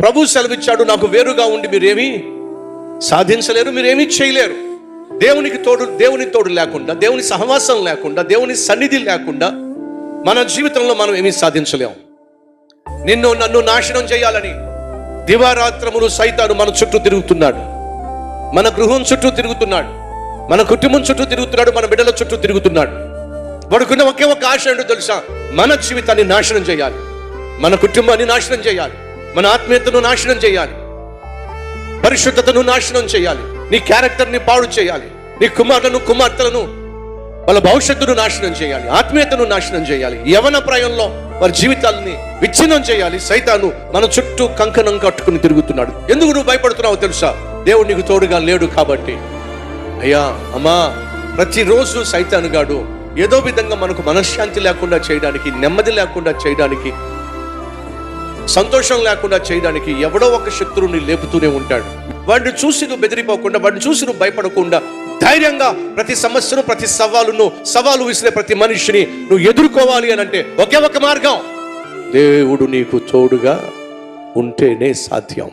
ప్రభు సెలవిచ్చాడు, నాకు వేరుగా ఉండి మీరేమీ సాధించలేరు, మీరేమీ చేయలేరు. దేవుని తోడు లేకుండా, దేవుని సహవాసం లేకుండా, దేవుని సన్నిధి లేకుండా మన జీవితంలో మనం ఏమీ సాధించలేము. నన్ను నాశనం చేయాలని దివారాత్రములు సైతాను మన చుట్టూ తిరుగుతున్నాడు, మన గృహం చుట్టూ తిరుగుతున్నాడు, మన కుటుంబం చుట్టూ తిరుగుతున్నాడు, మన బిడ్డల చుట్టూ తిరుగుతున్నాడు. వాడుకున్న ఒకే ఒక ఆశ ఏంటో తెలుసా? మన జీవితాన్ని నాశనం చేయాలి, మన కుటుంబాన్ని నాశనం చేయాలి, మన ఆత్మీయతను నాశనం చేయాలి, పరిశుద్ధతను నాశనం చేయాలి, నీ క్యారెక్టర్ని పాడు చేయాలి, నీ కుమార్తెలను వాళ్ళ భవిష్యత్తును నాశనం చేయాలి, ఆత్మీయతను నాశనం చేయాలి, యవన ప్రాయంలో వారి జీవితాలని విచ్ఛిన్నం చేయాలి. సైతాను మన చుట్టూ కంకణం కట్టుకుని తిరుగుతున్నాడు. ఎందుకు నువ్వు భయపడుతున్నావో తెలుసా? దేవుడు నీకు తోడుగా లేడు కాబట్టి. అయ్యా అమ్మా, ప్రతిరోజు సైతాను గాడు ఏదో విధంగా మనకు మనశ్శాంతి లేకుండా చేయడానికి, నెమ్మది లేకుండా చేయడానికి, సంతోషం లేకుండా చేయడానికి ఎవడో ఒక శత్రువుని లేపుతూనే ఉంటాడు. వాడిని చూసి నువ్వు బెదిరిపోకుండా, వాడిని చూసి నువ్వు భయపడకుండా ధైర్యంగా ప్రతి సమస్యను, ప్రతి సవాలు విసిరే ప్రతి మనిషిని నువ్వు ఎదుర్కోవాలి అని అంటే ఒకే ఒక మార్గం, దేవుడు నీకు తోడుగా ఉంటేనే సాధ్యం.